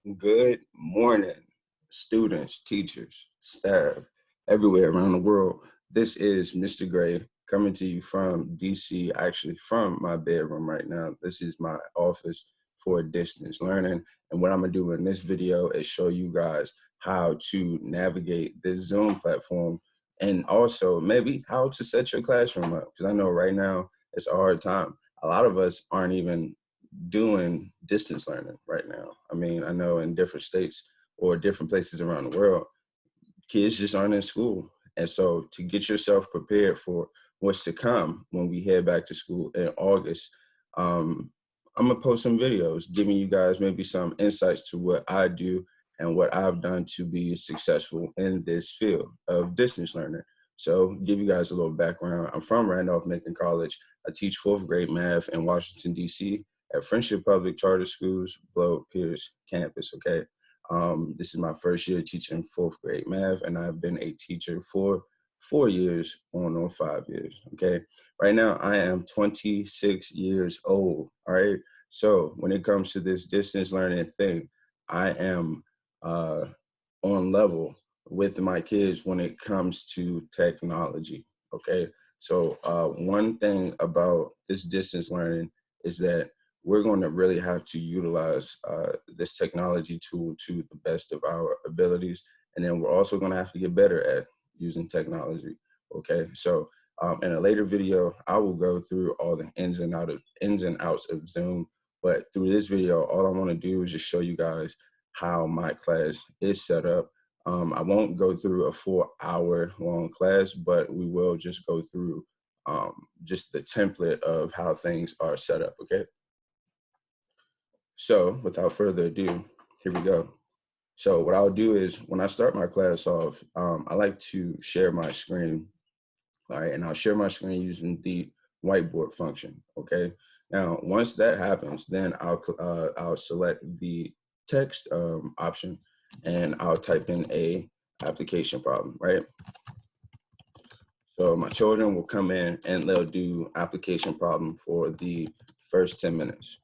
Good morning, students, teachers, staff, everywhere around the world. This is Mr. Gray coming to you from DC, actually from my bedroom right now. This is my office for distance learning. And what I'm gonna do in this video is show you guys how to navigate this Zoom platform and also maybe how to set your classroom up. Because I know right now it's a hard time. A lot of us aren't even doing distance learning right now. I mean, I know in different states or different places around the world, kids just aren't in school. And so to get yourself prepared for what's to come when we head back to school in August, I'm gonna post some videos giving you guys maybe some insights to what I do and what I've done to be successful in this field of distance learning. So give you guys a little background. I'm from Randolph-Macon College. I teach fourth grade math in Washington, D.C. at Friendship Public Charter Schools, Blow Pierce campus, okay? This is my first year teaching fourth grade math, and I've been a teacher for 4 years, on 5 years, okay? Right now, I am 26 years old, all right? So when it comes to this distance learning thing, I am on level with my kids when it comes to technology, okay? So one thing about this distance learning is that we're going to really have to utilize this technology tool to the best of our abilities. And then we're also going to have to get better at using technology. Okay. So in a later video, I will go through all the ins and outs of Zoom. But through this video, all I want to do is just show you guys how my class is set up. I won't go through a 4 hour long class, but we will just go through just the template of how things are set up. Okay. So without further ado, here we go. So what I'll do is when I start my class off, I like to share my screen, all right? And I'll share my screen using the whiteboard function, okay? Now, once that happens, then I'll select the text option and I'll type in a application problem, right? So my children will come in and they'll do application problem for the first 10 minutes.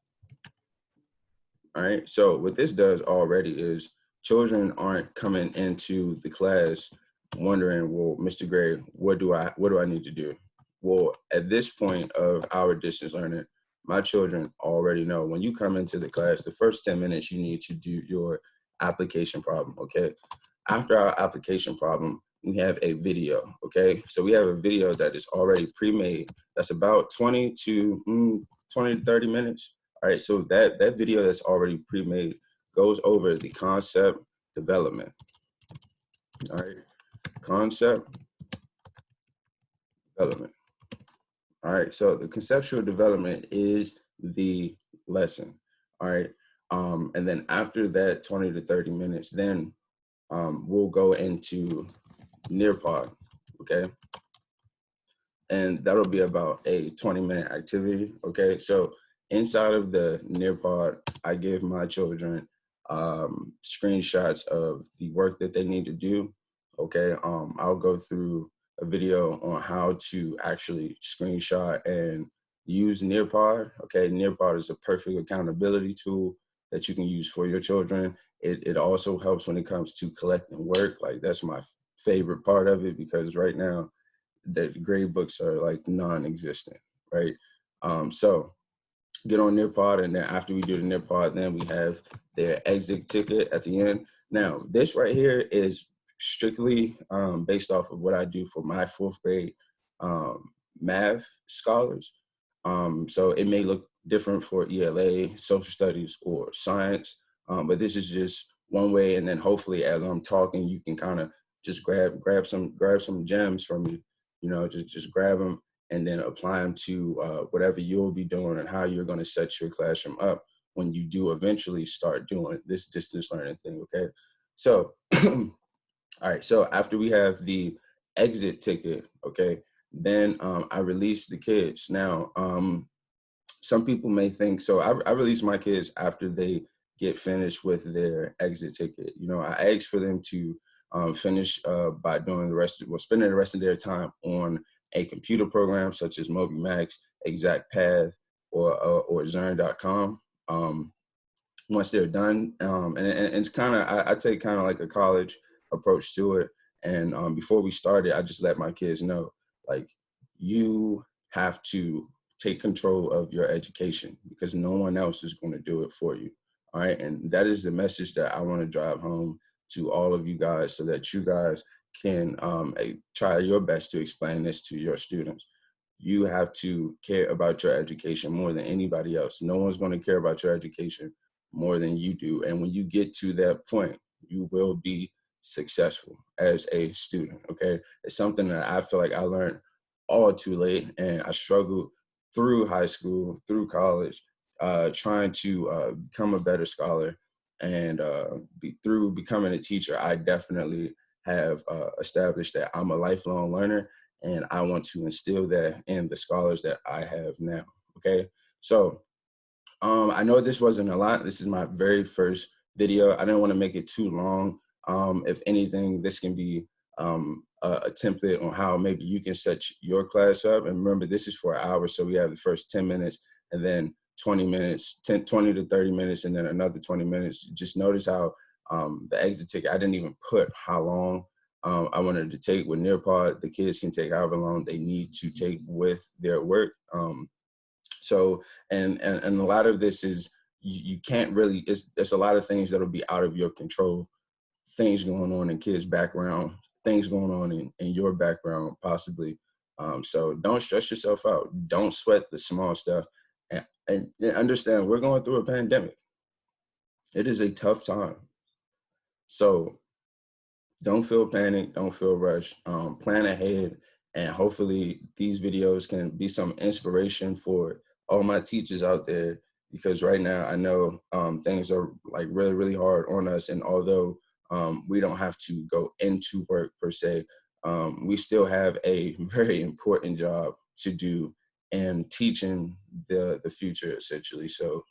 All right. So what this does already is children aren't coming into the class wondering, well, Mr. Gray, what do I need to do? Well, at this point of our distance learning, my children already know when you come into the class, the first 10 minutes, you need to do your application problem. Okay. After our application problem, we have a video. Okay. So we have a video that is already pre-made. That's about 20 to 30 minutes. All right, so that video that's already pre-made goes over the concept development. All right, concept development. All right, so the conceptual development is the lesson. All right, and then after that 20 to 30 minutes, then we'll go into Nearpod, okay? And that'll be about a 20-minute activity, okay? So inside of the Nearpod, I give my children screenshots of the work that they need to do, okay? I'll go through a video on how to actually screenshot and use Nearpod, okay? Nearpod is a perfect accountability tool that you can use for your children. It also helps when it comes to collecting work. Like that's my favorite part of it because right now, the grade books are like non-existent, right? So get on Nearpod, and then after we do the Nearpod, then we have their exit ticket at the end. Now, this right here is strictly based off of what I do for my fourth grade math scholars. So it may look different for ELA, social studies, or science, but this is just one way. And then hopefully, as I'm talking, you can kind of just grab some gems from me. You know, just grab them and then apply them to whatever you'll be doing and how you're going to set your classroom up when you do eventually start doing this distance learning thing. Okay, so all right. So after we have the exit ticket, okay, then I release the kids. Now, some people may think, so I release my kids after they get finished with their exit ticket. You know, I ask for them to finish by doing spending the rest of their time on a computer program such as MobyMax, ExactPath, or Zern.com. once they're done. And it's kind of, I take kind of like a college approach to it. And before we started, I just let my kids know, like, you have to take control of your education because no one else is going to do it for you. All right. And that is the message that I want to drive home to all of you guys so that you guys can try your best to explain this to your students. You have to care about your education more than anybody else. No one's going to care about your education more than you do. And when you get to that point, you will be successful as a student. Okay. It's something that I feel like I learned all too late. And I struggled through high school, through college, trying to become a better scholar. And through becoming a teacher, I definitely have established that I'm a lifelong learner, and I want to instill that in the scholars that I have now. Okay. So I know this wasn't a lot. This is my very first video. I didn't want to make it too long. If anything, this can be a template on how maybe you can set your class up. And remember, this is for an hour. So we have the first 10 minutes and then 20 minutes, 20 to 30 minutes, and then another 20 minutes. Just notice how the exit ticket, I didn't even put how long I wanted to take with Nearpod. The kids can take however long they need to take with their work. So, and a lot of this is, you can't really, it's a lot of things that'll be out of your control, things going on in kids' background, things going on in your background, possibly. So don't stress yourself out. Don't sweat the small stuff. And understand, we're going through a pandemic. It is a tough time. So don't feel panicked, don't feel rushed. Plan ahead, and hopefully these videos can be some inspiration for all my teachers out there, because right now I know things are like really, really hard on us. And although we don't have to go into work per se, we still have a very important job to do in teaching the future, essentially. So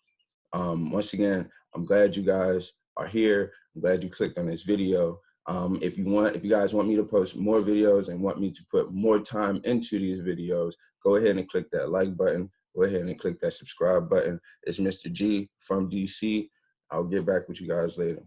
once again, I'm glad you guys are here. I'm glad you clicked on this video. If you guys want me to post more videos and want me to put more time into these videos, go ahead and click that like button. Go ahead and click that subscribe button. It's Mr. G from DC. I'll get back with you guys later.